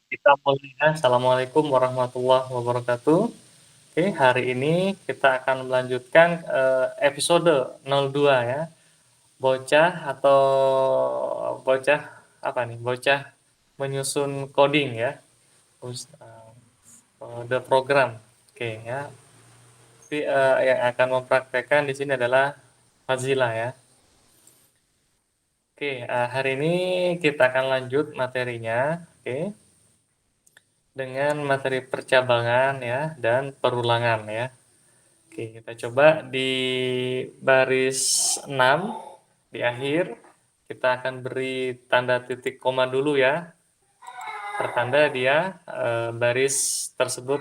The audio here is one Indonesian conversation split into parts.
Kita mulai ya. Assalamualaikum warahmatullahi wabarakatuh. Oke, hari ini kita akan melanjutkan, episode 02 ya. Bocah atau bocah apa nih, bocah menyusun coding ya, the program. Oke ya. Tapi, yang akan mempraktekkan di sini adalah Fazila ya. Oke, hari ini kita akan lanjut materinya, oke, dengan materi percabangan ya dan perulangan ya. Oke, kita coba di baris 6 di akhir, kita akan beri tanda titik koma dulu ya. Pertanda dia baris tersebut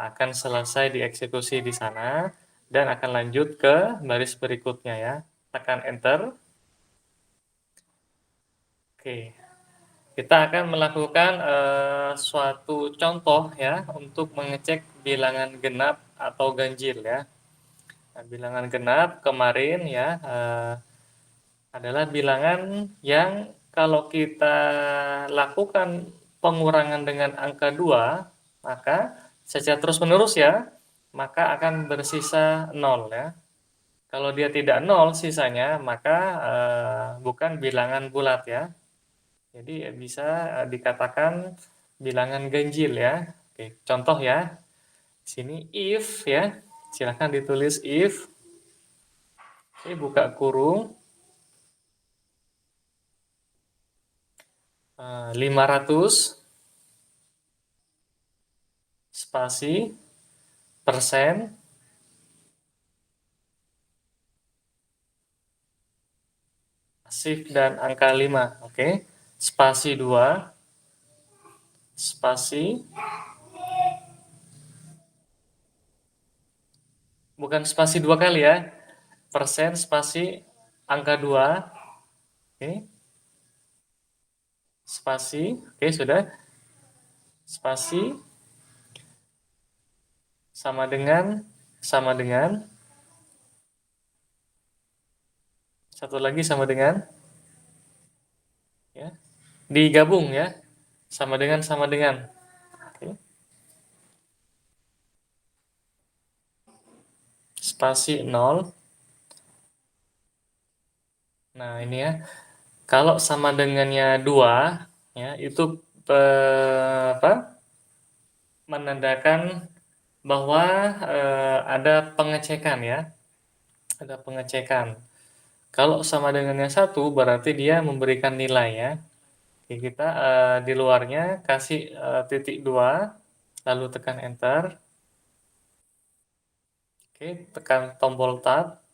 akan selesai dieksekusi di sana dan akan lanjut ke baris berikutnya ya. Tekan enter. Oke, kita akan melakukan suatu contoh ya untuk mengecek bilangan genap atau ganjil ya. Nah, bilangan genap kemarin ya adalah bilangan yang kalau kita lakukan pengurangan dengan angka 2, maka secara terus-menerus ya, maka akan bersisa 0 ya. Kalau dia tidak 0 sisanya, maka bukan bilangan bulat ya. Jadi bisa dikatakan bilangan ganjil ya. Oke, contoh ya. Di sini if ya. Silahkan ditulis if. Oke, buka kurung. 500 spasi persen shift dan angka 5, oke. Spasi 2 spasi bukan spasi 2 kali ya. Persen spasi angka 2, oke. Spasi, oke sudah. Spasi sama dengan satu lagi sama dengan ya. Digabung ya. Sama dengan. Oke. Spasi 0. Nah, ini ya. Kalau sama dengannya 2 ya, itu apa? Menandakan bahwa ada pengecekan ya. Ada pengecekan. Kalau sama dengannya 1 berarti dia memberikan nilai ya. Oke, kita di luarnya kasih titik 2 lalu tekan enter. Oke, tekan tombol tab.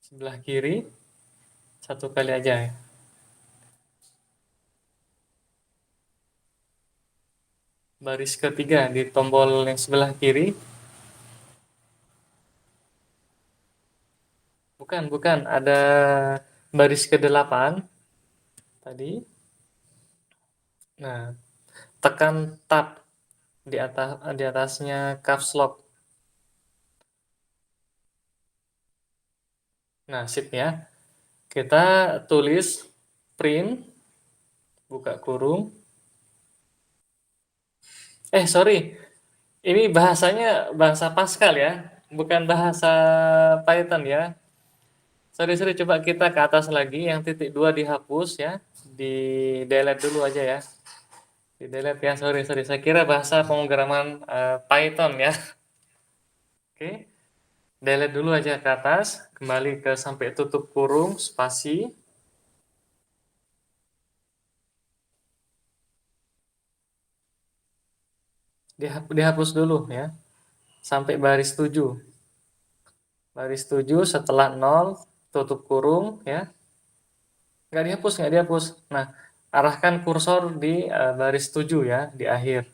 Sebelah kiri satu kali aja ya. Baris ketiga di tombol yang sebelah kiri. Bukan, ada baris ke-8 tadi. Nah, tekan tab di atasnya caps lock. Nah, sip ya. Kita tulis print buka kurung. Sorry. Ini bahasanya bahasa Pascal ya, bukan bahasa Python ya. Sorry, coba kita ke atas lagi, yang titik 2 dihapus ya, di delete dulu aja ya. Di delete ya, sorry. Saya kira bahasa pemrograman Python ya. Oke, delete dulu aja ke atas, kembali ke sampai tutup kurung, spasi. Dihapus dulu ya, sampai baris 7. Baris 7 setelah 0, tutup kurung ya. Nggak dihapus. Nah, arahkan kursor di baris 7 ya, di akhir.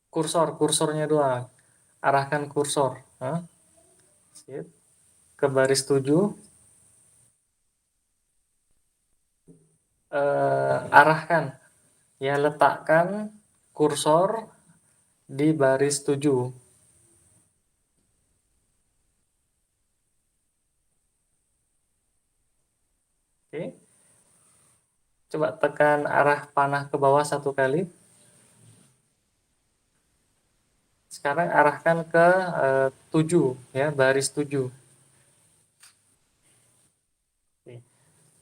Kursornya doang. Arahkan kursor. Sip. Ke baris 7. Arahkan. Ya, letakkan kursor di baris 7. Oke. Coba tekan arah panah ke bawah satu kali. Sekarang arahkan ke 7 ya, baris 7.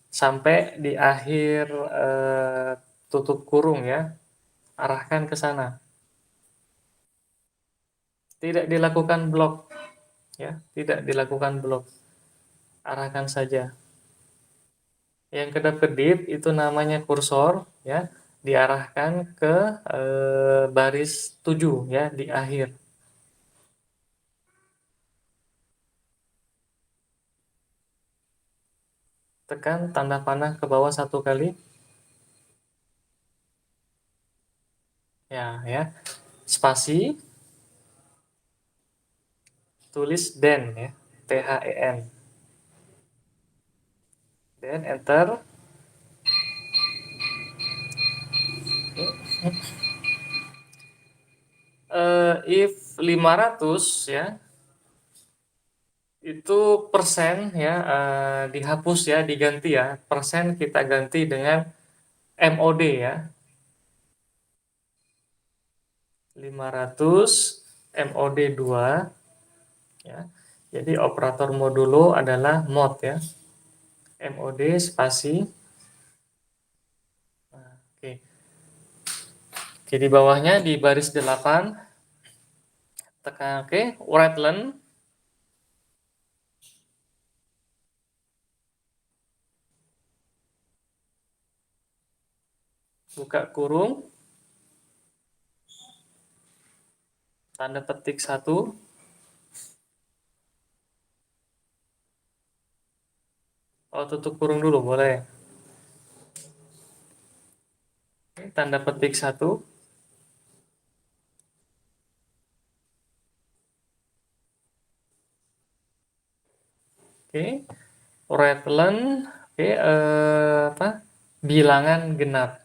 Sampai di akhir tutup kurung ya. Arahkan ke sana. Tidak dilakukan blok ya, tidak dilakukan blok. Arahkan saja. Yang kedap-kedip itu namanya kursor ya, diarahkan ke baris 7 ya di akhir. Tekan tanda panah ke bawah satu kali. Ya, ya. Spasi, tulis den ya. THEN. Dan enter. If 500 ya, itu persen ya, dihapus ya, diganti ya. Persen kita ganti dengan MOD ya. 500 MOD 2 ya. Jadi operator modulo adalah mod ya. MOD spasi. Nah, oke. Oke, di bawahnya di baris 8 tekan oke, right len. Buka kurung. Tanda petik 1. Oh, tutup kurung dulu boleh. Oke, tanda petik 1. Oke. Right len. Oke, apa? Bilangan genap.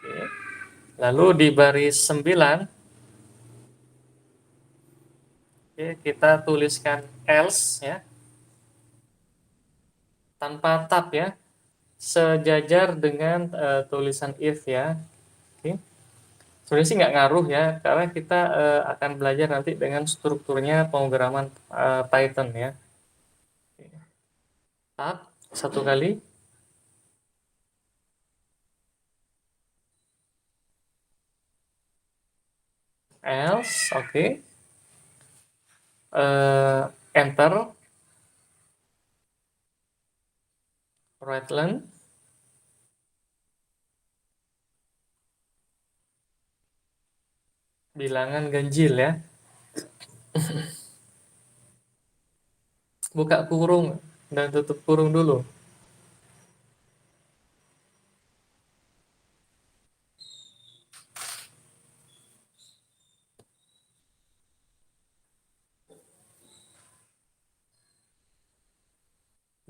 Oke. Lalu di baris 9 oke, kita tuliskan else ya. Tanpa tab ya. Sejajar dengan tulisan if ya. Oke. Sebenarnya sih nggak ngaruh ya, karena kita akan belajar nanti dengan strukturnya pemrograman Python ya. Tab satu kali. Else, oke. Enter. Right len. Bilangan ganjil ya. Buka kurung dan tutup kurung dulu.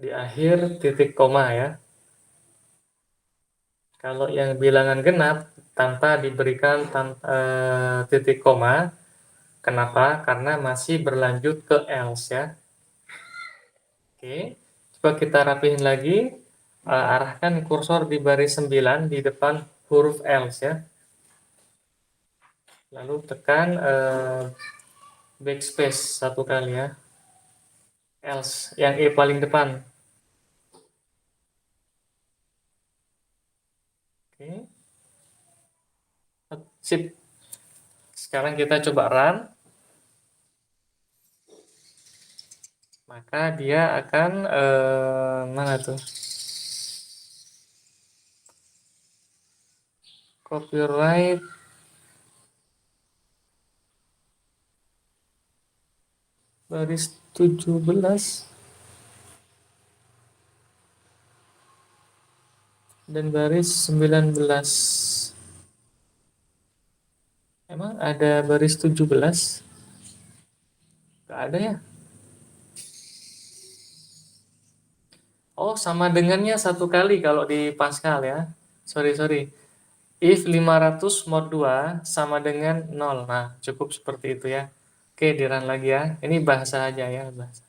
Di akhir titik koma ya. Kalau yang bilangan genap tanpa diberikan titik koma, kenapa? Karena masih berlanjut ke else ya. Oke, coba kita rapihin lagi. Arahkan kursor di baris 9 di depan huruf else ya. Lalu tekan backspace satu kali ya. Else yang E paling depan. Oke. Sip. Sekarang kita coba run. Maka dia akan mana tuh? Copyright baris 17 dan baris 19. Emang ada baris 17? Gak ada ya? Oh, sama dengannya satu kali kalau di Pascal ya. Sorry. If 500 mod 2 sama dengan 0. Nah, cukup seperti itu ya. Oke, di-run lagi ya. Ini bahasa aja ya, bahasa.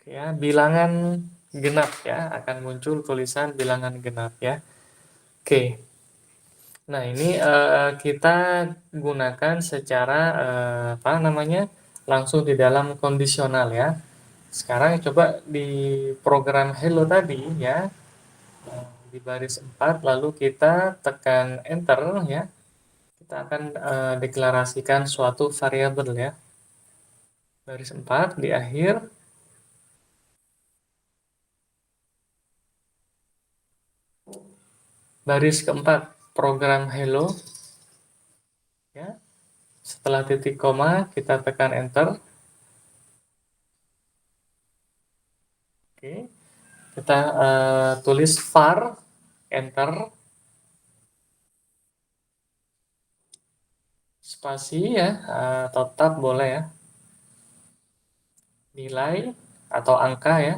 Oke ya, bilangan genap ya, akan muncul tulisan bilangan genap ya. Oke. Nah, ini kita gunakan secara apa namanya? Langsung di dalam kondisional ya. Sekarang coba di program hello tadi ya, di baris 4 lalu kita tekan enter ya. Kita akan deklarasikan suatu variabel ya. Baris 4 di akhir, baris keempat program hello ya. Setelah titik koma kita tekan enter. Oke. Kita tulis var enter spasi ya, atau tab boleh ya. Nilai atau angka ya.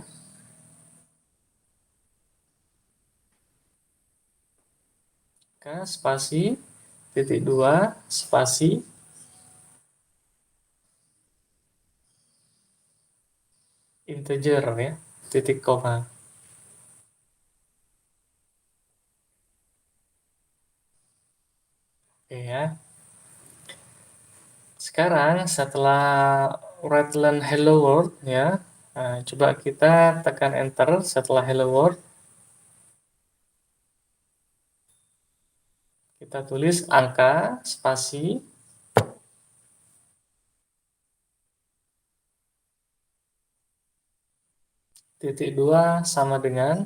Angka spasi titik 2 spasi integer ya, titik koma. Oke ya. Sekarang setelah Redline Hello World ya, coba kita tekan enter setelah Hello World. Kita tulis angka spasi titik 2 sama dengan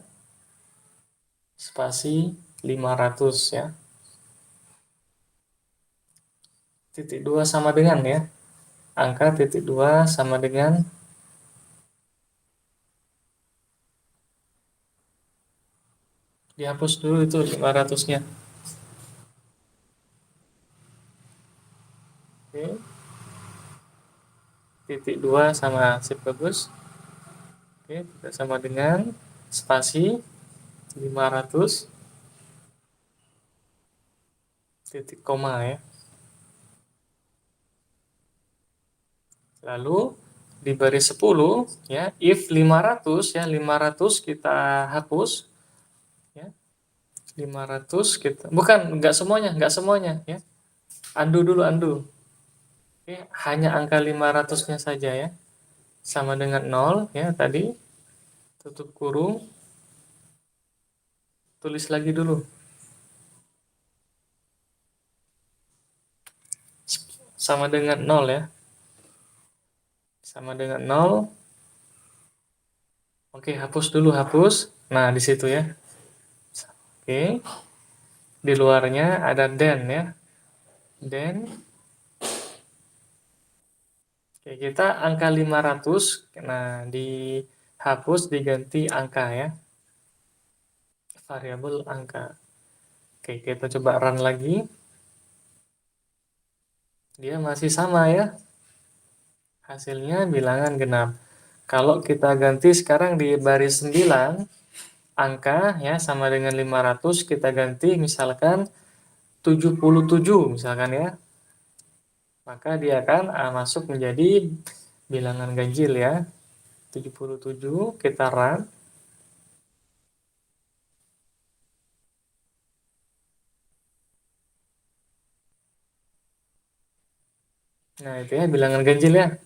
spasi 500 ya. Titik 2 sama dengan ya. Angka titik 2 sama dengan dihapus dulu itu 500-nya. Oke. Titik 2 sama sip bagus. Oke, tidak sama dengan spasi 500 titik koma ya. Lalu di baris 10 ya, if 500 ya, 500 kita hapus ya. 500 kita bukan enggak semuanya ya. Undo dulu undo. Oke, hanya angka 500-nya saja ya. Sama dengan 0 ya tadi. Tutup kurung. Tulis lagi dulu. Sama dengan 0 ya. Sama dengan 0. Oke, hapus dulu, hapus. Nah, di situ ya. Oke. Di luarnya ada then ya. Then. Oke, kita angka 500. Nah, dihapus diganti angka ya. Variabel angka. Oke, kita coba run lagi. Dia masih sama ya. Hasilnya bilangan genap. Kalau kita ganti sekarang di baris 9, angka ya sama dengan 500, kita ganti misalkan 77 misalkan ya. Maka dia akan masuk menjadi bilangan ganjil ya. 77 kita run. Nah, itu ya bilangan ganjil ya.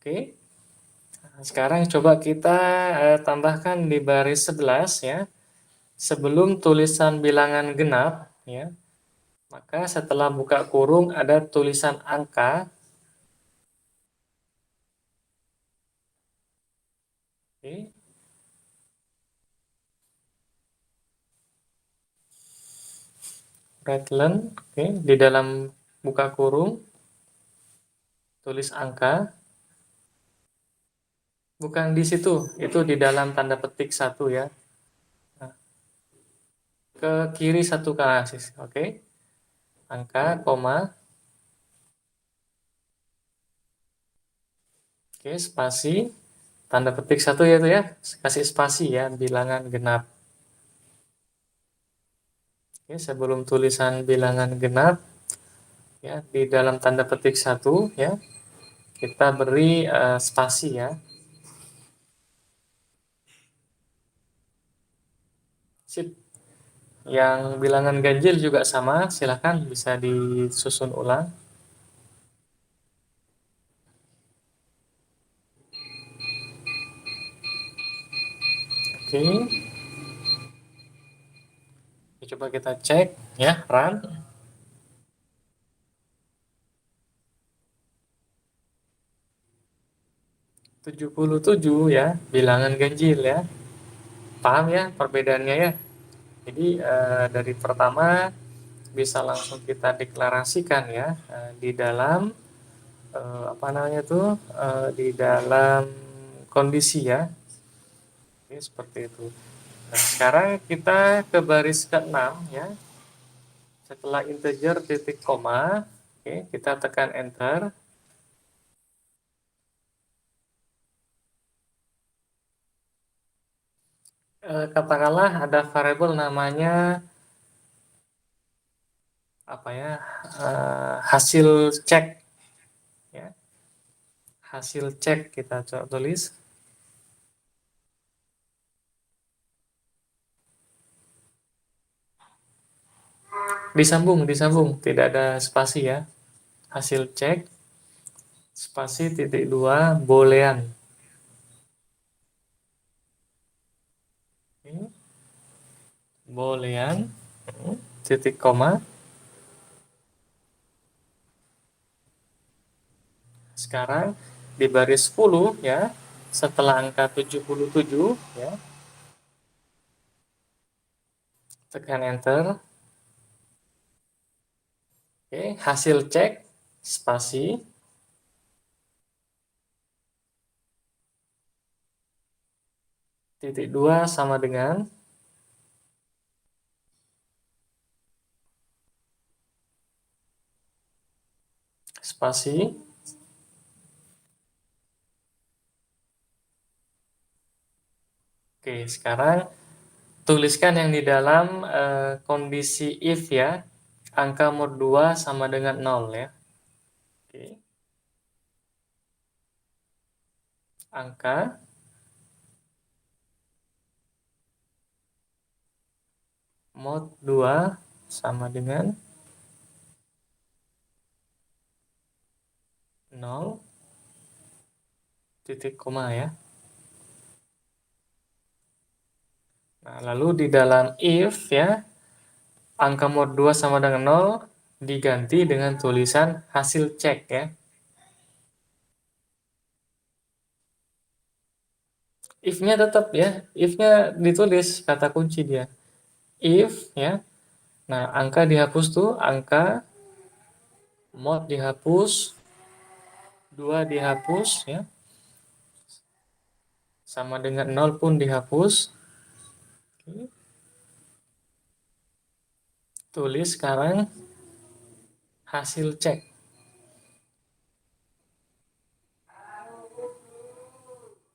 Oke. Nah, sekarang coba kita tambahkan di baris 11 ya. Sebelum tulisan bilangan genap ya. Maka setelah buka kurung ada tulisan angka. Oke. Redline, oke, di dalam buka kurung tulis angka. Bukan di situ, itu di dalam tanda petik satu ya. Nah, ke kiri satu kali, oke. Angka, koma. Oke, spasi, tanda petik satu ya itu ya, kasih spasi ya, bilangan genap. Oke, sebelum tulisan bilangan genap, ya di dalam tanda petik satu ya, kita beri spasi ya. Sip. Yang bilangan ganjil juga sama, silakan bisa disusun ulang. Oke, coba kita cek ya, run. 77 ya, bilangan ganjil ya. Paham ya perbedaannya ya? Jadi dari pertama bisa langsung kita deklarasikan ya di dalam apa namanya tuh di dalam kondisi ya. Ini seperti itu. Nah, sekarang kita ke baris ke-6 ya. Setelah integer titik koma, oke, kita tekan enter. Katakanlah ada variabel namanya apa ya? Hasil cek ya. Hasil cek kita coba tulis. Disambung, tidak ada spasi ya. Hasil cek spasi titik dua boolean. Oke. Boolean titik koma. Sekarang di baris 10 ya, setelah angka 77 ya, tekan enter. Oke, hasil cek spasi titik dua sama dengan spasi. Oke, sekarang tuliskan yang di dalam kondisi if ya, angka mod 2 sama dengan 0 ya. Oke. Angka mod 2 sama dengan 0 titik koma ya. Nah, lalu di dalam if ya, angka mod 2 sama dengan 0 diganti dengan tulisan hasil cek ya. If-nya tetap ya, if-nya ditulis kata kunci dia. If ya. Nah, angka dihapus tuh, angka mod dihapus, 2 dihapus ya. Sama dengan 0 pun dihapus. Oke. Tulis sekarang hasil cek.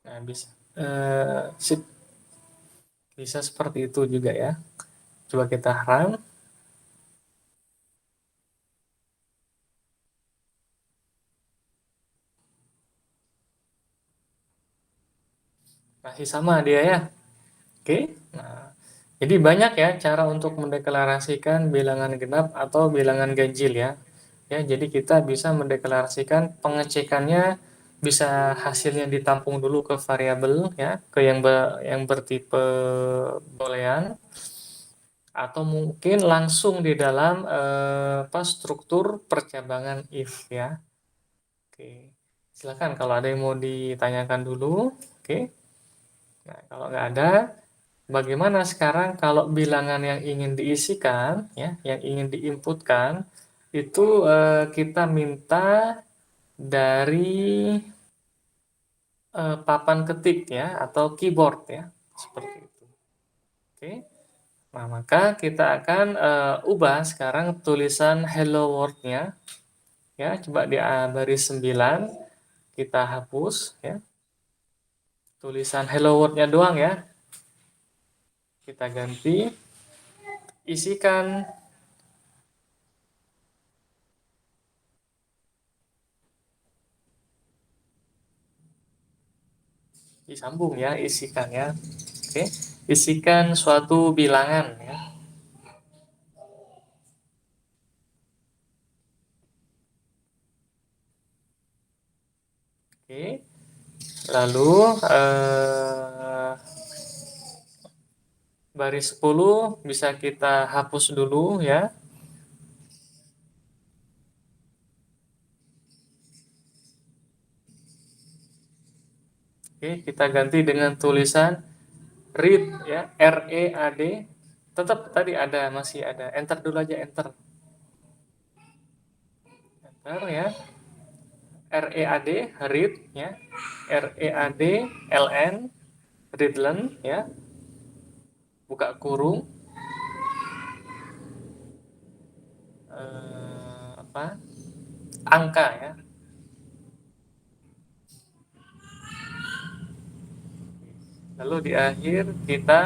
Nah, bisa bisa seperti itu juga ya. Coba kita run. Masih sama dia ya. Oke. Nah, jadi banyak ya cara untuk mendeklarasikan bilangan genap atau bilangan ganjil ya. Ya, jadi kita bisa mendeklarasikan pengecekannya bisa hasilnya ditampung dulu ke variabel ya, ke yang bertipe boolean atau mungkin langsung di dalam apa struktur percabangan if ya. Oke. Silakan kalau ada yang mau ditanyakan dulu. Oke. Nah, kalau nggak ada, bagaimana sekarang kalau bilangan yang ingin diisikan, ya, yang ingin diinputkan, itu kita minta dari papan ketik ya, atau keyboard ya, seperti itu. Oke. Nah, maka kita akan ubah sekarang tulisan hello world-nya, ya, coba di baris 9 kita hapus ya. Tulisan hello world-nya doang ya. Kita ganti, isikan disambung ya, isikan ya. Oke, isikan suatu bilangan ya. Oke, lalu baris 10 bisa kita hapus dulu ya. Oke, kita ganti dengan tulisan read ya, READ. Tetap tadi ada, masih ada. Enter dulu aja, enter. Enter ya. READ, read ya. READ LN, readlen ya. Buka kurung. Apa? Angka ya. Lalu di akhir kita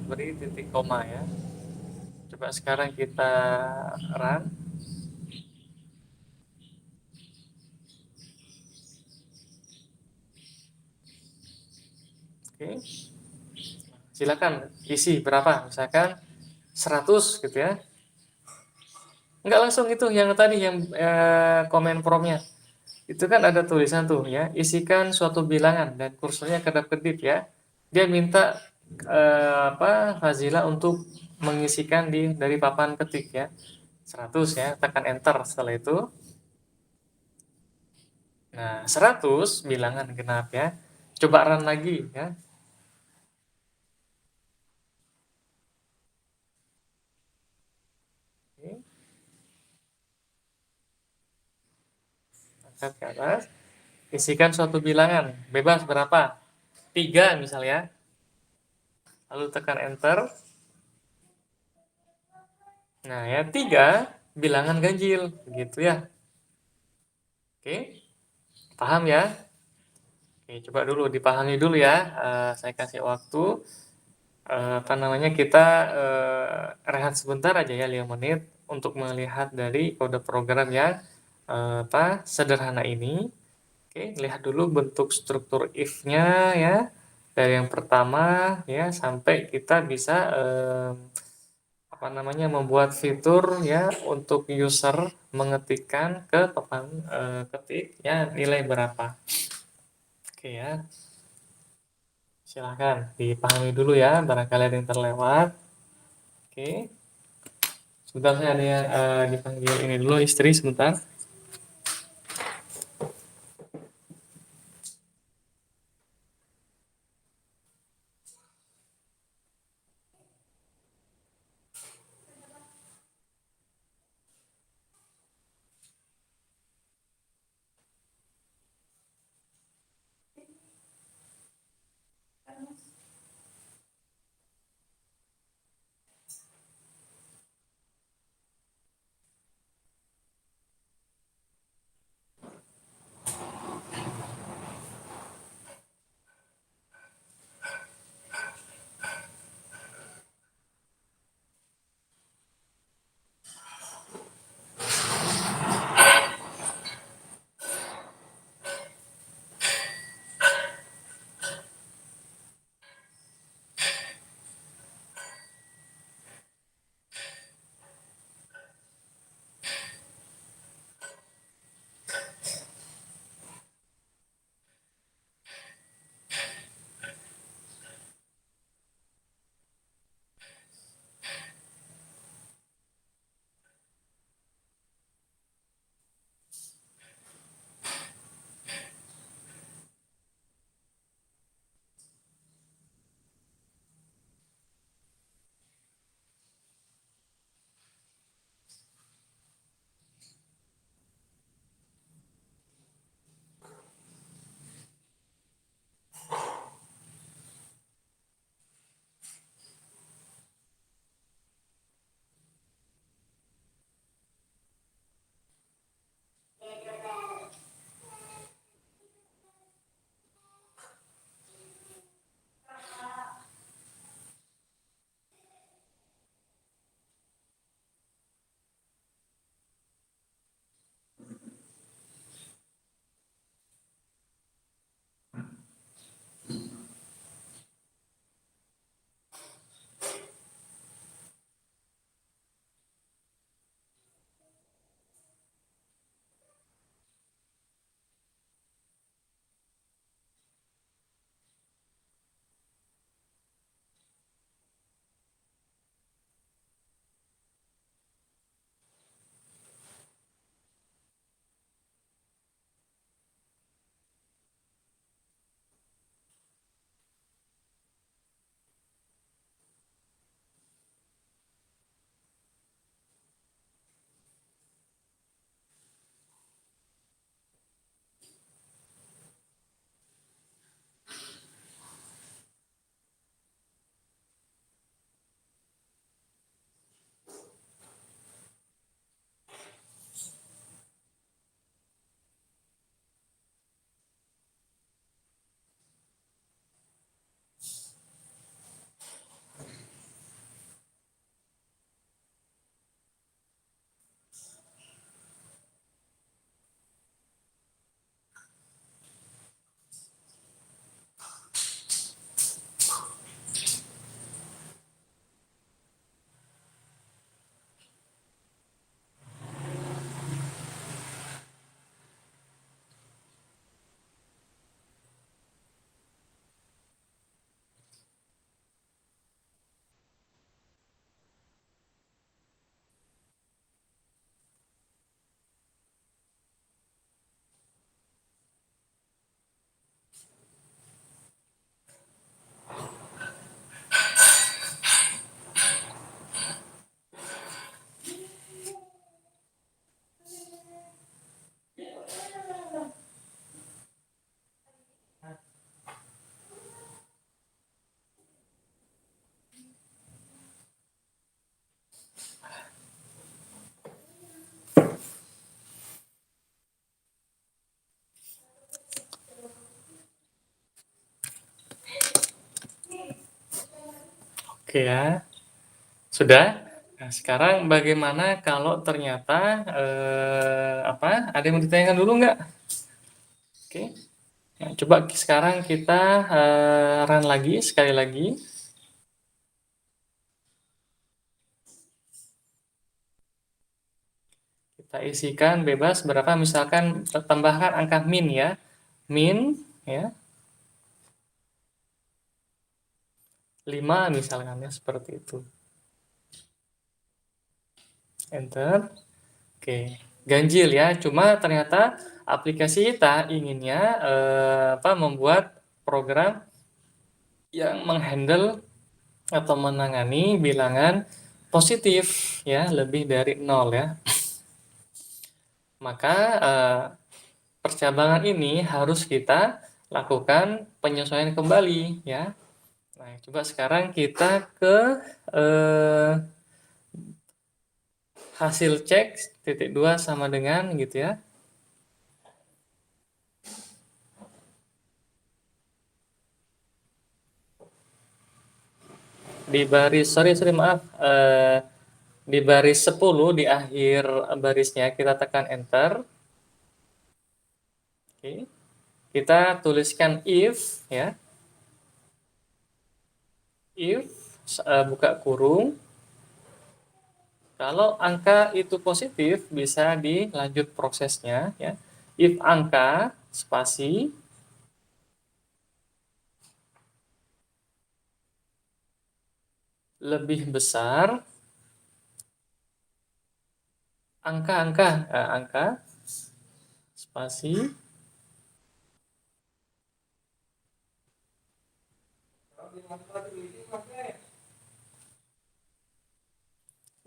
beri titik koma ya. Coba sekarang kita run. Oke. Silakan isi berapa, misalkan 100 gitu ya. Enggak langsung itu yang tadi yang komen promnya. Itu kan ada tulisan tuh ya, isikan suatu bilangan dan kursornya kedap-kedip ya. Dia minta Fazila untuk mengisikan dari papan ketik ya. 100 ya, tekan enter setelah itu. Nah, 100 bilangan genap ya. Coba run lagi ya. Oke, angkat ke atas. Isikan suatu bilangan, bebas berapa? 3 misalnya. Lalu tekan enter. Nah ya, 3 bilangan ganjil, gitu ya. Oke, paham ya? Oke, coba dulu dipahami dulu ya. Saya kasih waktu. Apa namanya, kita rehat sebentar aja ya, 5 menit untuk melihat dari kode program yang sederhana ini. Oke, lihat dulu bentuk struktur if-nya ya. Dari yang pertama ya sampai kita bisa membuat fitur ya untuk user mengetikkan ke papan ketik ya nilai berapa. Oke ya. Silahkan dipahami dulu ya, barangkali ada yang terlewat. Oke. Sebentar, saya ada yang dipanggil ini dulu, istri sebentar. Oke ya, sudah? Nah, sekarang bagaimana kalau ternyata, apa, ada yang mau ditanyakan dulu nggak? Oke. Nah, coba sekarang kita, run lagi, sekali lagi. Kita isikan bebas berapa, misalkan tambahkan angka min ya. Min, ya, 5 misalkan ya, seperti itu. Enter. Oke, ganjil ya. Cuma ternyata aplikasi kita inginnya, apa, membuat program yang menghandle atau menangani bilangan positif ya, lebih dari 0 ya. Maka, percabangan ini harus kita lakukan penyesuaian kembali ya. Nah, coba sekarang kita ke, eee, hasil cek titik 2 sama dengan gitu ya. Di baris, sorry maaf, di baris 10 di akhir barisnya kita tekan enter. Oke. Kita tuliskan if ya. If, buka kurung, kalau angka itu positif bisa dilanjut prosesnya ya. If angka spasi lebih besar angka-angka, angka spasi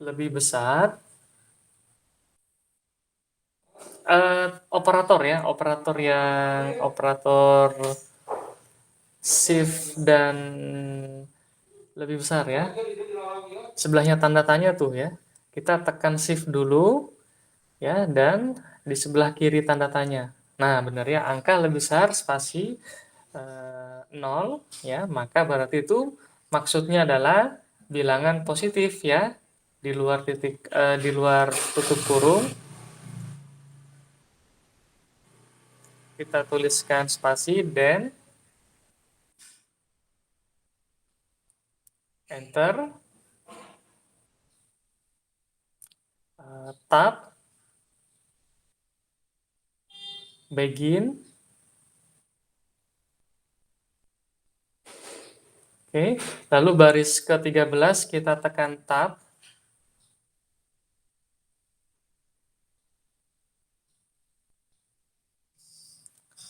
lebih besar, operator ya, operator shift dan lebih besar ya. Sebelahnya tanda tanya tuh ya. Kita tekan shift dulu ya, dan di sebelah kiri tanda tanya. Nah, benar ya, angka lebih besar spasi 0 ya, maka berarti itu maksudnya adalah bilangan positif ya, di luar titik, di luar tutup kurung. Kita tuliskan spasi dan enter, tab, begin. Oke, lalu baris ke-13 kita tekan tab.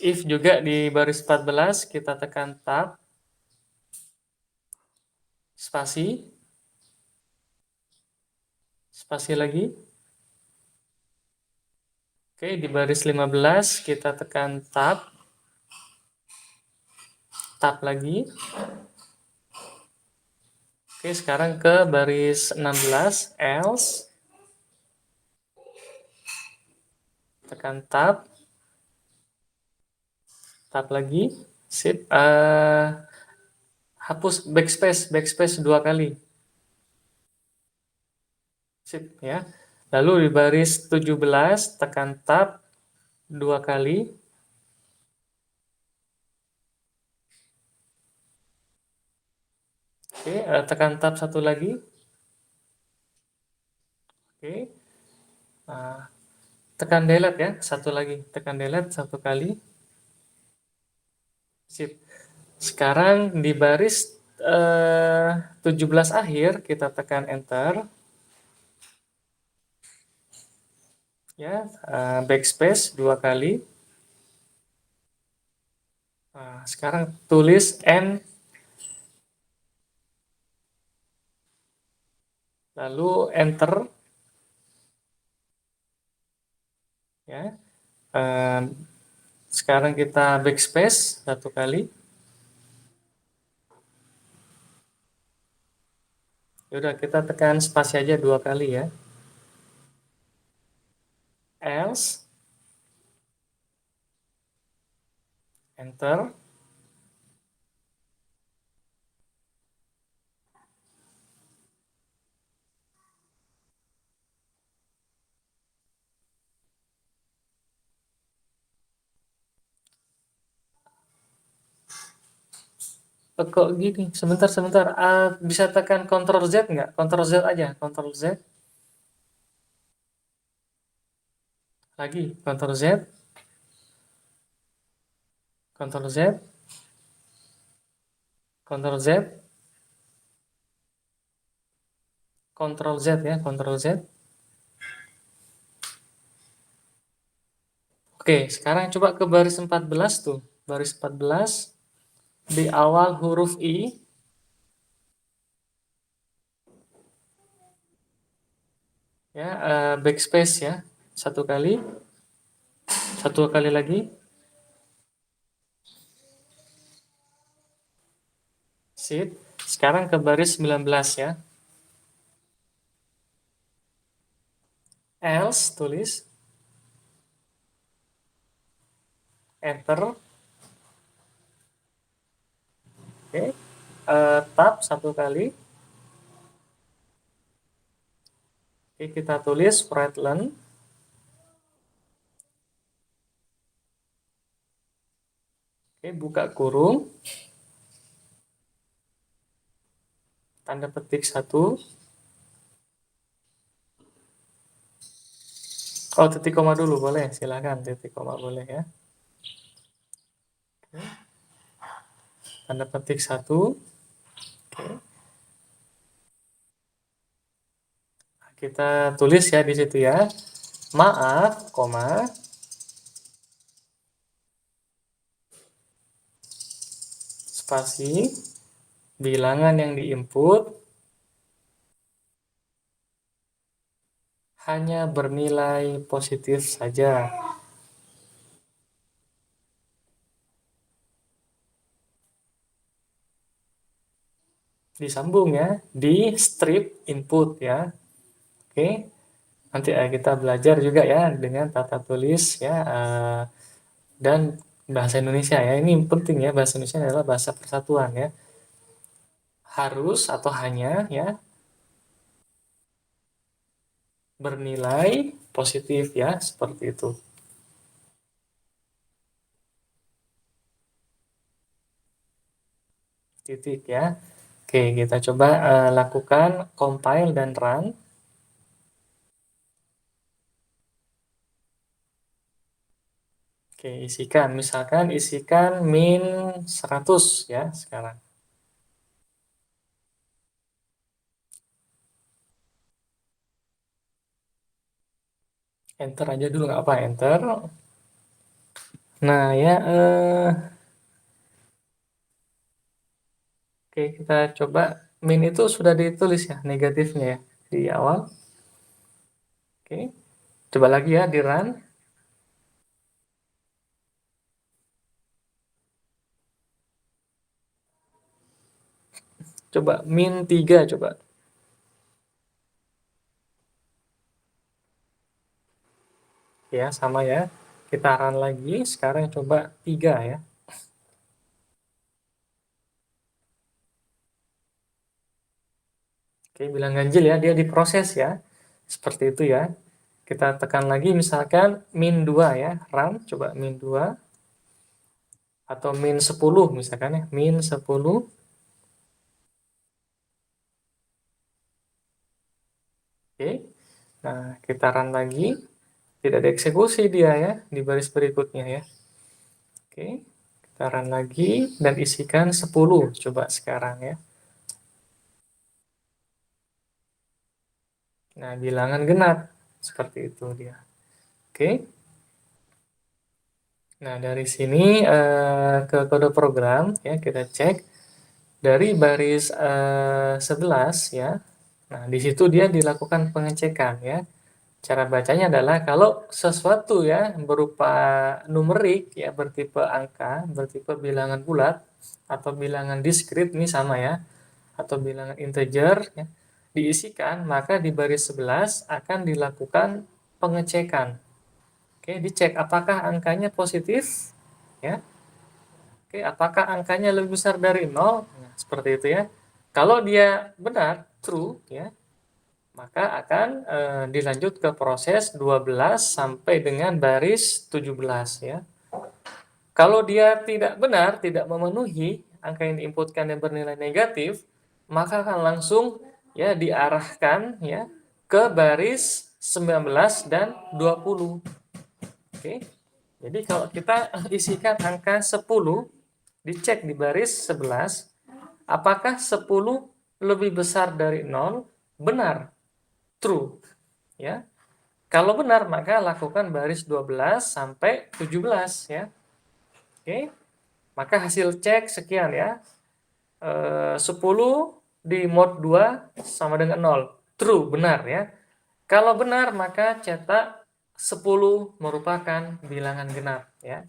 If juga di baris 14 kita tekan tab, spasi, spasi lagi. Oke, di baris 15 kita tekan tab, tab lagi. Oke, sekarang ke baris 16, else, tekan tab, tab lagi, sip, hapus backspace 2 kali. Sip ya. Lalu di baris 17 tekan tab 2 kali. Oke, tekan tab 1 lagi. Oke. Nah, tekan delete ya, 1 lagi. Tekan delete 1 kali. Sip. Sekarang di baris 17 akhir kita tekan enter. Ya, backspace 2 kali. Nah, sekarang tulis N, lalu enter ya. Sekarang kita backspace 1 kali. Yaudah, kita tekan spasi aja 2 kali ya. Else, enter. Kok gini? Sebentar, sebentar. Bisa tekan Ctrl Z nggak? Ctrl Z aja. Ctrl Z. Lagi. Ctrl Z. Ctrl Z. Ctrl Z. Ctrl Z ya. Ctrl Z. Oke, sekarang coba ke baris 14 tuh. Baris 14. Di awal huruf I. Ya, backspace ya. Satu kali. Satu kali lagi. Shift. Sekarang ke baris 19 ya. Else tulis. Enter. Oke. Tab satu kali. Oke, kita tulis Fredland. Oke, buka kurung. Tanda petik 1. Oh, titik koma dulu boleh. Silakan titik koma boleh ya. Oke. Tanda petik 1. Oke. Kita tulis ya di situ ya. Maaf, koma. Spasi. Bilangan yang diinput hanya bernilai positif saja. Disambung ya, di strip input ya. Oke, nanti kita belajar juga ya dengan tata tulis ya dan bahasa Indonesia ya. Ini penting ya, bahasa Indonesia adalah bahasa persatuan ya. Harus atau hanya ya bernilai positif ya, seperti itu. Titik ya. Oke, kita coba lakukan compile dan run. Oke, isikan. Misalkan isikan min 100 ya sekarang. Enter aja dulu, nggak apa, enter. Nah ya, oke kita coba. Min itu sudah ditulis ya, negatifnya ya, di awal. Oke, coba lagi ya, di run. Coba min 3 coba. Ya, sama ya. Kita run lagi, sekarang coba 3 ya. Oke, bilang ganjil ya, dia diproses ya. Seperti itu ya. Kita tekan lagi misalkan min 2 ya, run, coba min 2. Atau min 10 misalkan ya, min 10. Oke, nah kita run lagi. Tidak dieksekusi dia ya, di baris berikutnya ya. Oke, kita run lagi dan isikan 10. Coba sekarang ya. Nah, bilangan genap. Seperti itu dia. Oke. Nah, dari sini ke kode program ya, kita cek. Dari baris 11 ya. Nah, di situ dia dilakukan pengecekan ya. Cara bacanya adalah kalau sesuatu ya berupa numerik ya, bertipe angka, bertipe bilangan bulat atau bilangan diskrit, ini sama ya, atau bilangan integer ya, diisikan, maka di baris 11 akan dilakukan pengecekan. Oke, dicek apakah angkanya positif ya. Oke, apakah angkanya lebih besar dari 0? Nah, seperti itu ya. Kalau dia benar, true ya, maka akan dilanjut ke proses 12 sampai dengan baris 17 ya. Kalau dia tidak benar, tidak memenuhi angka yang diinputkan yang bernilai negatif, maka akan langsung ya diarahkan ya ke baris 19 dan 20. Oke. Jadi kalau kita isikan angka 10, dicek di baris 11, apakah 10 lebih besar dari 0? Benar, true. Ya. Kalau benar, maka lakukan baris 12 sampai 17 ya. Oke. Maka hasil cek sekian ya. 10 di mod 2 sama dengan 0. True, benar ya. Kalau benar, maka cetak 10 merupakan bilangan genap ya.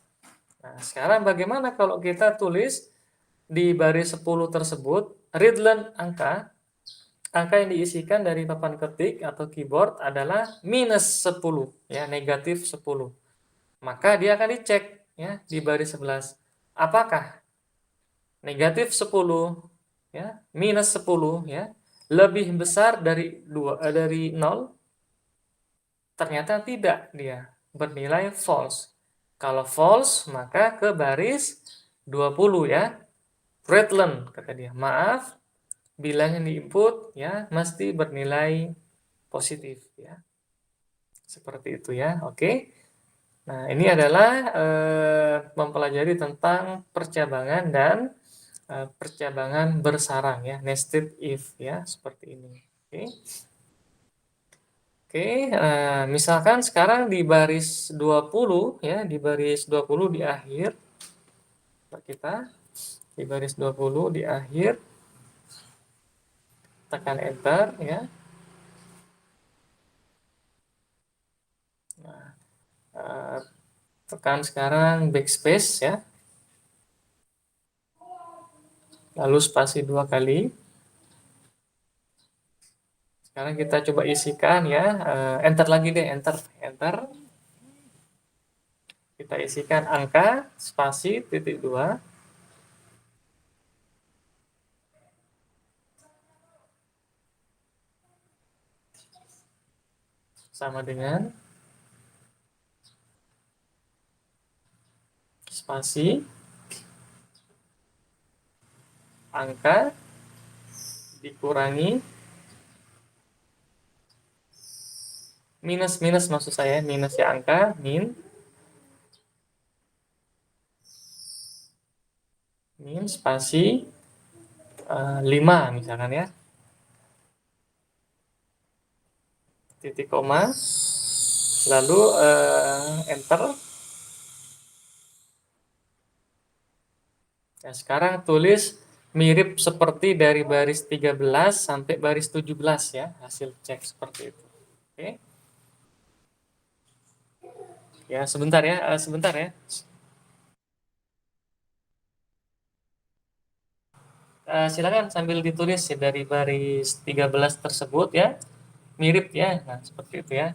Nah, sekarang bagaimana kalau kita tulis di baris 10 tersebut, readline angka yang diisikan dari papan ketik atau keyboard adalah minus 10 ya, negatif 10. Maka dia akan dicek ya di baris 11. Apakah negatif 10 ya, minus 10 ya, lebih besar dari 0? Ternyata tidak, dia bernilai false. Kalau false, maka ke baris 20 ya. Redline kata dia. Maaf, bilangan di-input ya mesti bernilai positif ya. Seperti itu ya. Oke. Nah, ini adalah mempelajari tentang percabangan dan percabangan bersarang ya, nested if ya, seperti ini. Oke. Oke, misalkan sekarang di baris 20 ya, di baris 20 di akhir kita di baris 20 di akhir tekan enter ya. Nah, tekan sekarang backspace ya. Lalu spasi 2 kali. Sekarang kita coba isikan ya, enter lagi deh, enter. Kita isikan angka spasi titik 2 sama dengan spasi angka dikurangi minus maksud saya, minus ya angka min spasi 5 misalkan ya, titik koma, lalu enter. Nah, sekarang tulis mirip seperti dari baris 13 sampai baris 17 ya, hasil cek seperti itu. Oke. Ya, sebentar ya, sebentar ya. Silakan sambil ditulis ya dari baris 13 tersebut ya. Mirip ya. Nah, seperti itu ya.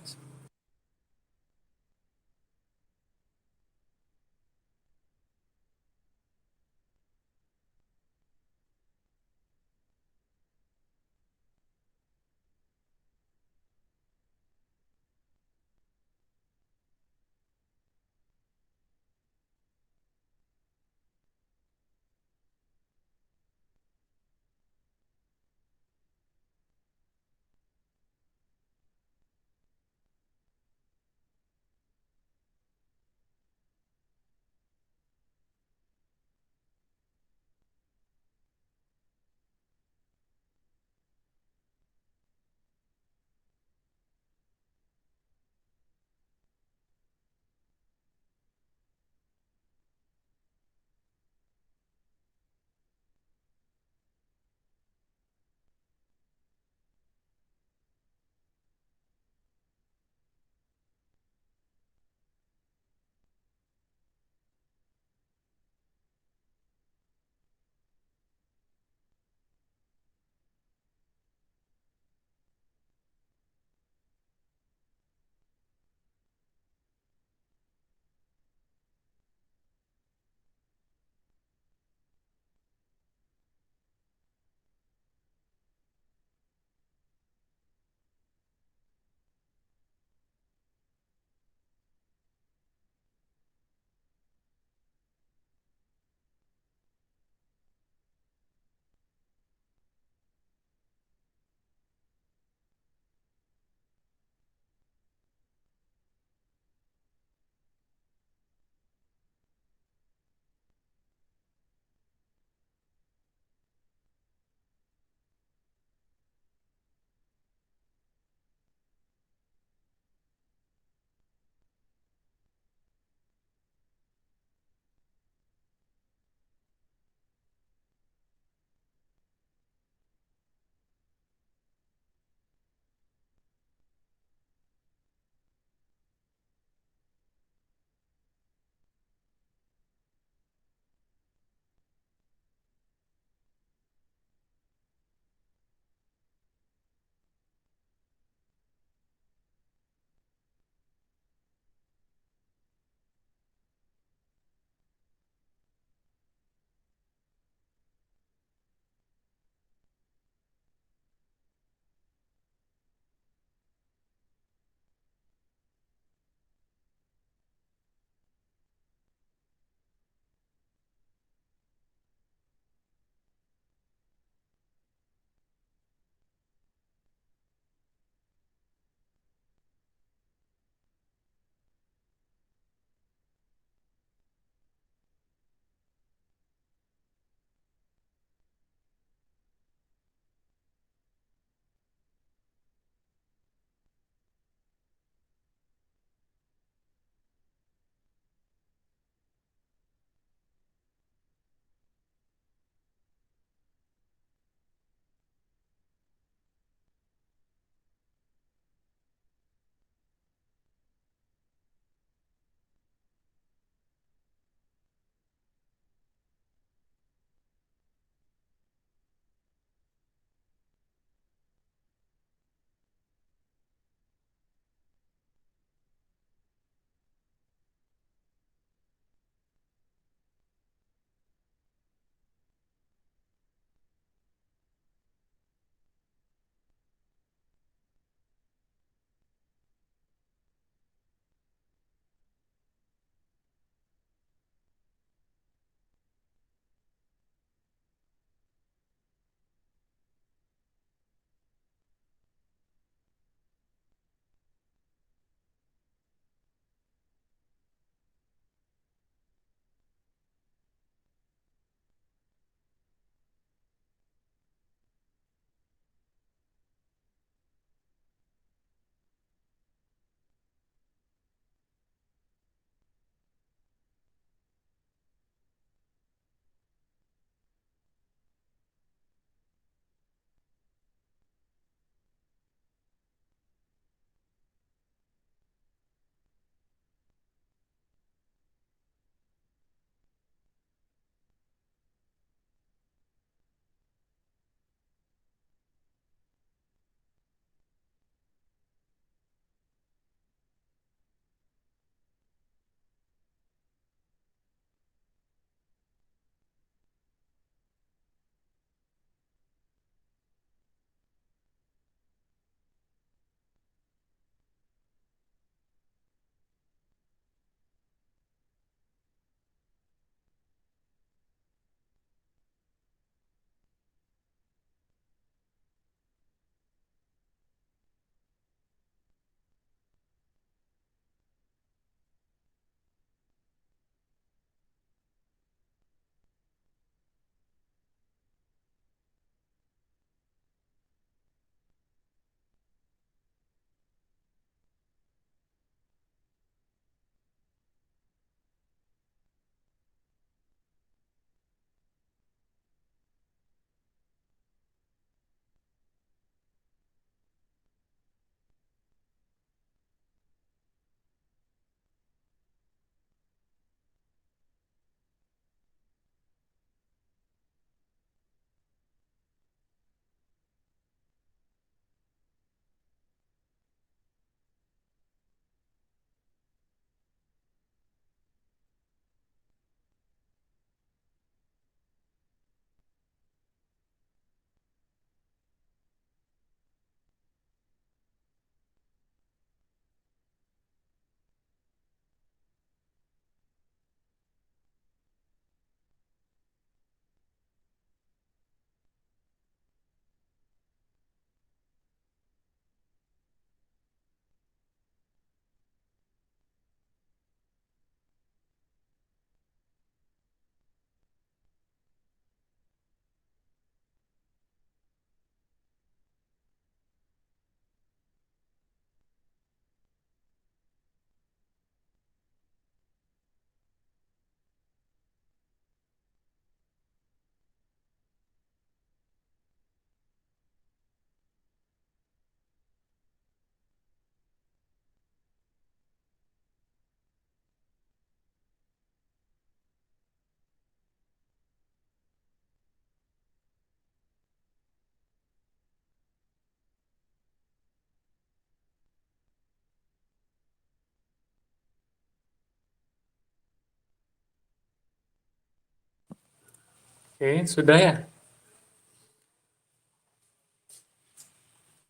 Oke, sudah ya?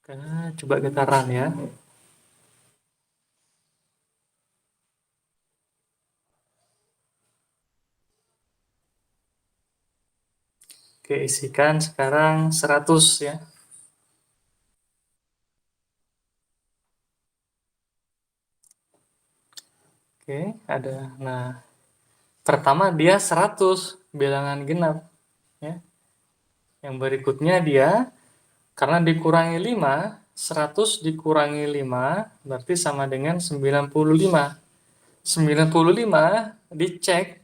Oke, coba kita run ya. Oke, isikan sekarang 100 ya. Oke, ada. Nah, pertama dia 100 bilangan genap ya. Yang berikutnya dia karena dikurangi 5, 100 dikurangi 5 berarti sama dengan 95. 95 dicek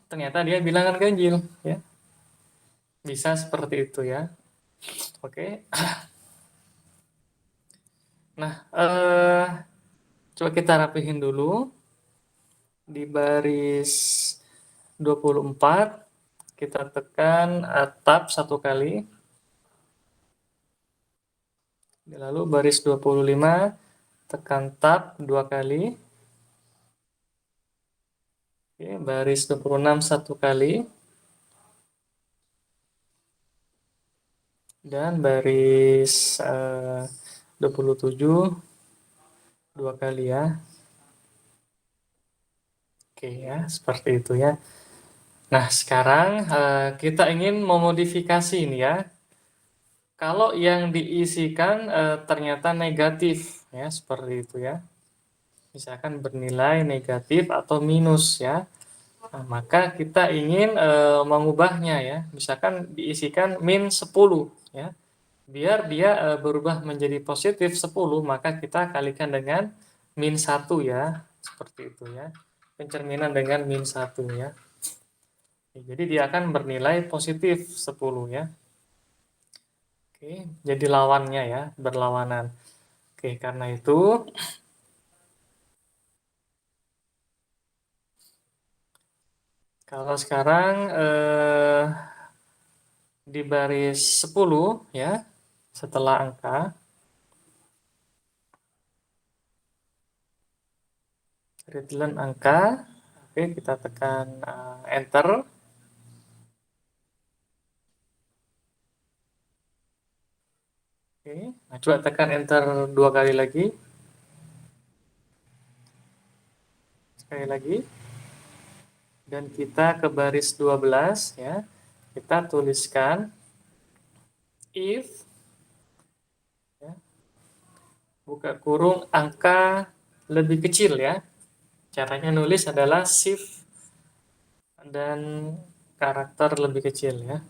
ternyata dia bilangan ganjil ya. Bisa seperti itu ya. Oke. Nah, coba kita rapihin dulu di baris 24 kita tekan tab satu kali. Lalu baris 25 tekan tab dua kali. Oke, baris 26 satu kali. Dan baris 27 dua kali ya. Oke ya, seperti itu ya. Nah, sekarang kita ingin memodifikasi ini ya. Kalau yang diisikan ternyata negatif ya, seperti itu ya. Misalkan bernilai negatif atau minus ya. Nah, maka kita ingin mengubahnya ya. Misalkan diisikan min 10 ya. Biar dia berubah menjadi positif 10, maka kita kalikan dengan min 1 ya. Seperti itu ya. Pencerminan dengan min 1 ya. Jadi dia akan bernilai positif 10 ya. Oke, jadi lawannya ya, berlawanan. Oke, karena itu kalau sekarang di baris 10 ya, setelah angka, readline angka, oke kita tekan enter. Oke, nah coba tekan enter dua kali lagi. Sekali lagi. Dan kita ke baris 12 ya. Kita tuliskan if ya, buka kurung angka lebih kecil ya. Caranya nulis adalah shift dan karakter lebih kecil ya.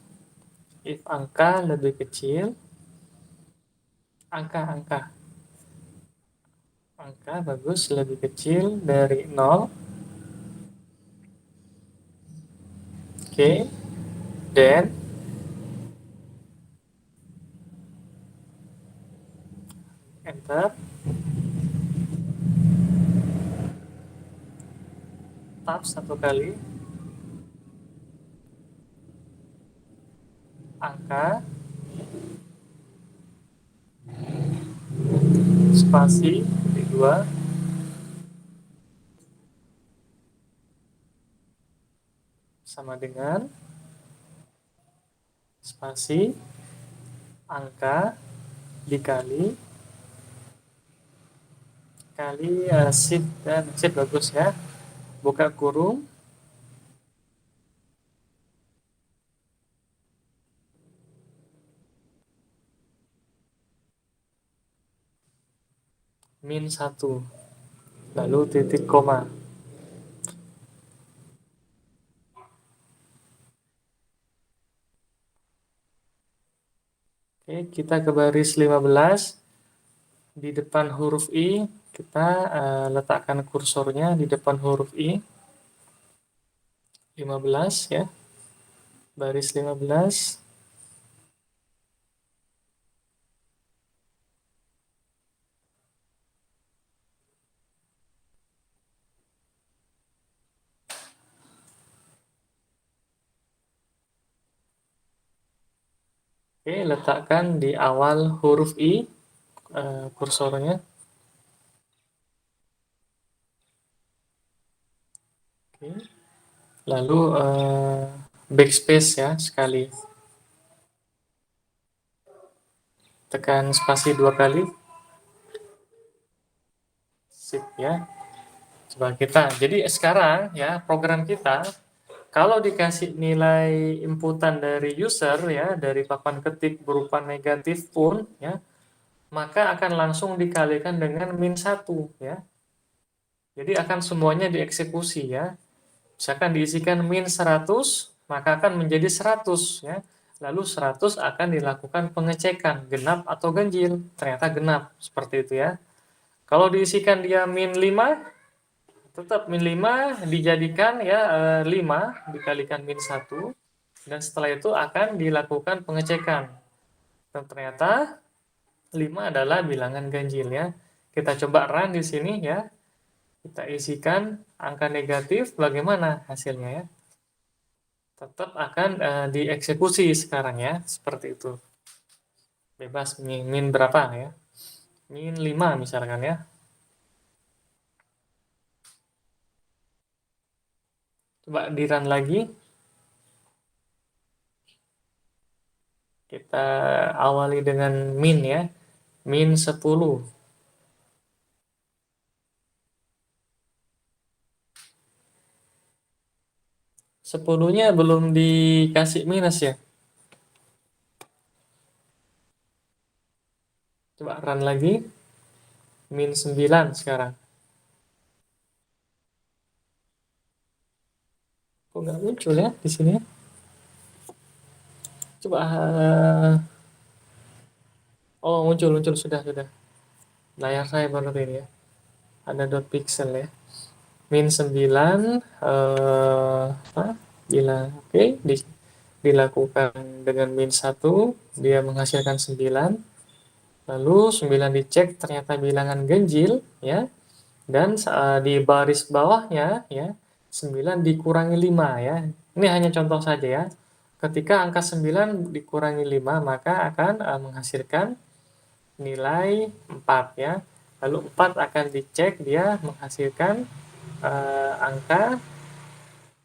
If angka lebih kecil, angka bagus lebih kecil dari 0. Oke, then enter. Tab satu kali. Angka spasi titik 2 sama dengan spasi angka dikali shift dan shift bagus ya. Buka kurung min 1 lalu titik koma. Oke, kita ke baris 15. Di depan huruf I, kita letakkan kursornya di depan huruf I. 15 ya. Baris 15. Oke, letakkan di awal huruf I kursornya. Oke. Lalu backspace ya sekali, tekan spasi 2 kali, sip ya. Coba kita, jadi sekarang ya program kita kalau dikasih nilai inputan dari user ya, dari papan ketik berupa negatif pun ya, maka akan langsung dikalikan dengan -1 ya. Jadi akan semuanya dieksekusi ya. Misalkan diisikan -100, maka akan menjadi 100 ya. Lalu 100 akan dilakukan pengecekan genap atau ganjil. Ternyata genap, seperti itu ya. Kalau diisikan dia -5, tetap -5 dijadikan ya 5 dikalikan -1 dan setelah itu akan dilakukan pengecekan. Dan ternyata 5 adalah bilangan ganjil ya. Kita coba run di sini ya. Kita isikan angka negatif, bagaimana hasilnya ya? Tetap akan dieksekusi sekarang ya, seperti itu. Bebas min berapa ya? -5 misalkan ya. Coba di run lagi. Kita awali dengan min ya. -10. 10-nya belum dikasih minus ya. Coba run lagi. -9 sekarang. Kok nggak muncul ya di sini ya? Coba oh muncul muncul sudah. Layar saya baru ini ya. Ada dot pixel ya. -9 apa? Bila oke dilakukan dengan -1 dia menghasilkan 9. Lalu 9 dicek ternyata bilangan ganjil ya. Dan di baris bawahnya ya 9 dikurangi 5 ya. Ini hanya contoh saja ya. Ketika angka 9 dikurangi 5 maka akan menghasilkan nilai 4 ya. Lalu 4 akan dicek dia menghasilkan angka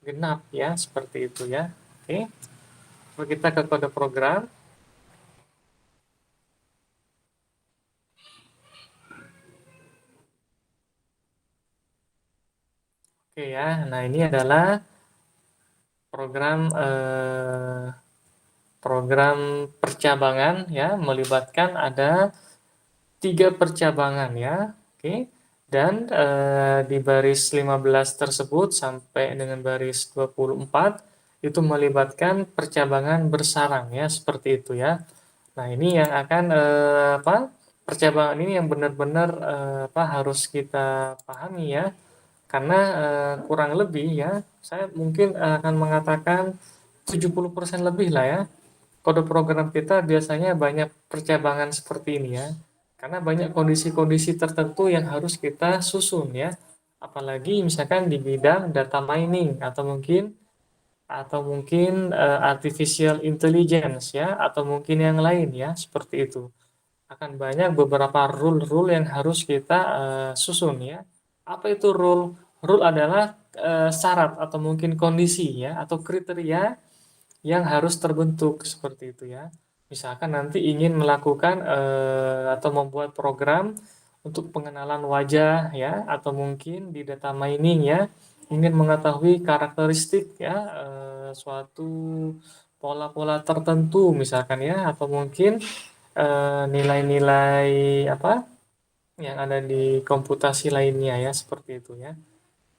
genap ya, seperti itu ya. Oke. Lalu kita ke kode program. Oke ya. Nah, ini adalah program program percabangan ya, melibatkan ada 3 percabangan ya. Oke. Dan di baris 15 tersebut sampai dengan baris 24 itu melibatkan percabangan bersarang ya, seperti itu ya. Nah, ini yang akan apa? Percabangan ini yang benar-benar apa harus kita pahami ya. Karena kurang lebih ya, saya mungkin akan mengatakan 70% lebih lah ya. Kode program kita biasanya banyak percabangan seperti ini ya. Karena banyak kondisi-kondisi tertentu yang harus kita susun ya. Apalagi misalkan di bidang data mining atau mungkin artificial intelligence ya, atau mungkin yang lain ya, seperti itu. Akan banyak beberapa rule-rule yang harus kita susun ya. Apa itu rule? Rule adalah syarat atau mungkin kondisi ya, atau kriteria yang harus terbentuk seperti itu ya. Misalkan nanti ingin melakukan atau membuat program untuk pengenalan wajah ya, atau mungkin di data mining ya, ingin mengetahui karakteristik ya suatu pola-pola tertentu misalkan ya, atau mungkin nilai-nilai apa yang ada di komputasi lainnya ya, seperti itu ya.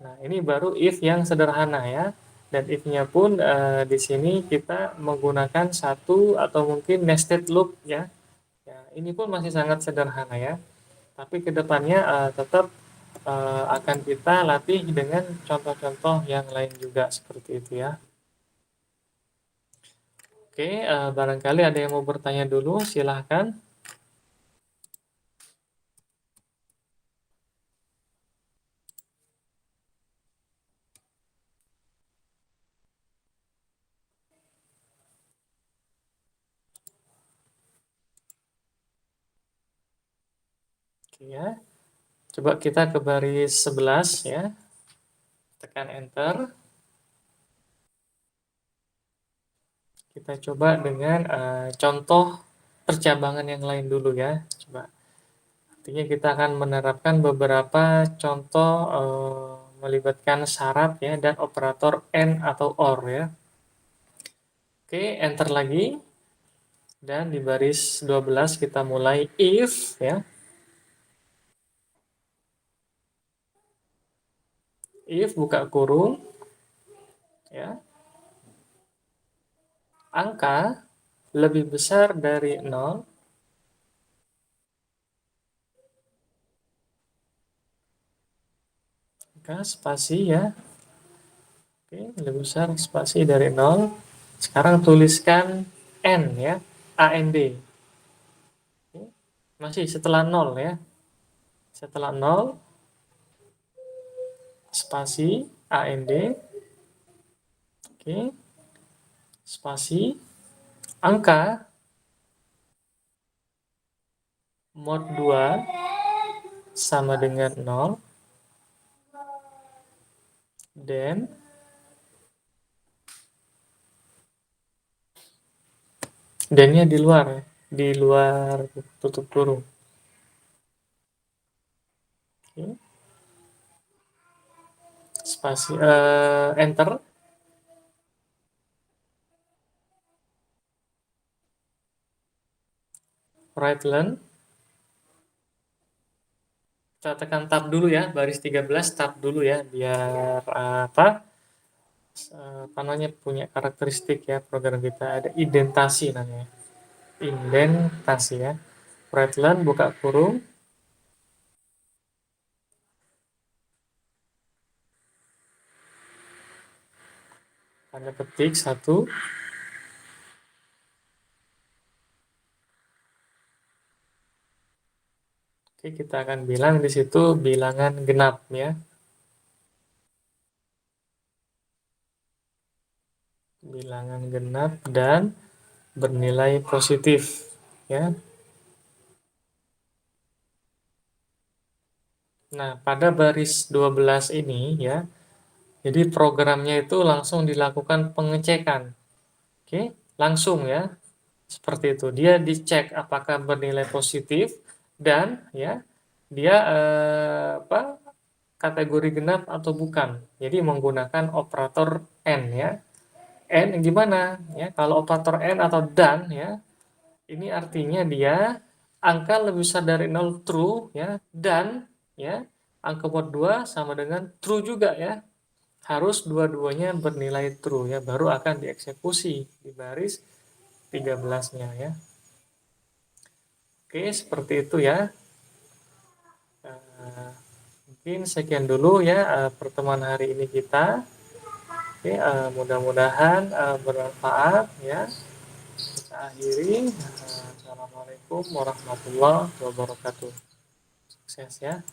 Nah, ini baru if yang sederhana ya. Dan if-nya pun di sini kita menggunakan satu atau mungkin nested loop ya. Ya, ini pun masih sangat sederhana ya. Tapi kedepannya tetap akan kita latih dengan contoh-contoh yang lain juga seperti itu ya. Oke, barangkali ada yang mau bertanya dulu, silahkan. Oke ya. Coba kita ke baris 11 ya. Tekan enter. Kita coba dengan contoh percabangan yang lain dulu ya. Coba. Artinya kita akan menerapkan beberapa contoh melibatkan syarat ya dan operator AND atau OR ya. Oke, enter lagi. Dan di baris 12 kita mulai if ya. If buka kurung ya. Angka lebih besar dari 0, angka spasi ya. Oke, lebih besar spasi dari 0. Sekarang tuliskan N ya, AND. Oke, masih setelah 0 ya. Setelah 0, spasi AND. Oke, spasi angka mod 2 sama dengan 0, dan dan-nya di luar ya, di luar tutup kurung. Oke. Spasi enter. Right len. Kita tekan tab dulu ya, baris 13 tab dulu ya, biar apa namanya punya karakteristik ya program kita, ada indentasi namanya. Indentasi ya. Right len buka kurung. Tanda petik 1. Oke, kita akan bilang di situ bilangan genap ya. Bilangan genap dan bernilai positif ya. Nah, pada baris 12 ini ya, jadi programnya itu langsung dilakukan pengecekan. Oke, langsung ya. Seperti itu. Dia dicek apakah bernilai positif dan ya, dia apa? Kategori genap atau bukan. Jadi menggunakan operator N ya. N gimana? Ya, kalau operator N atau dan ya, ini artinya dia angka lebih besar dari 0 true ya, dan ya angka mod 2 sama dengan true juga ya. Harus dua-duanya bernilai true ya, baru akan dieksekusi di baris 13-nya ya. Oke, seperti itu ya. Mungkin sekian dulu ya pertemuan hari ini kita. Oke, mudah-mudahan bermanfaat ya. Kita akhiri. Assalamualaikum warahmatullahi wabarakatuh. Sukses ya.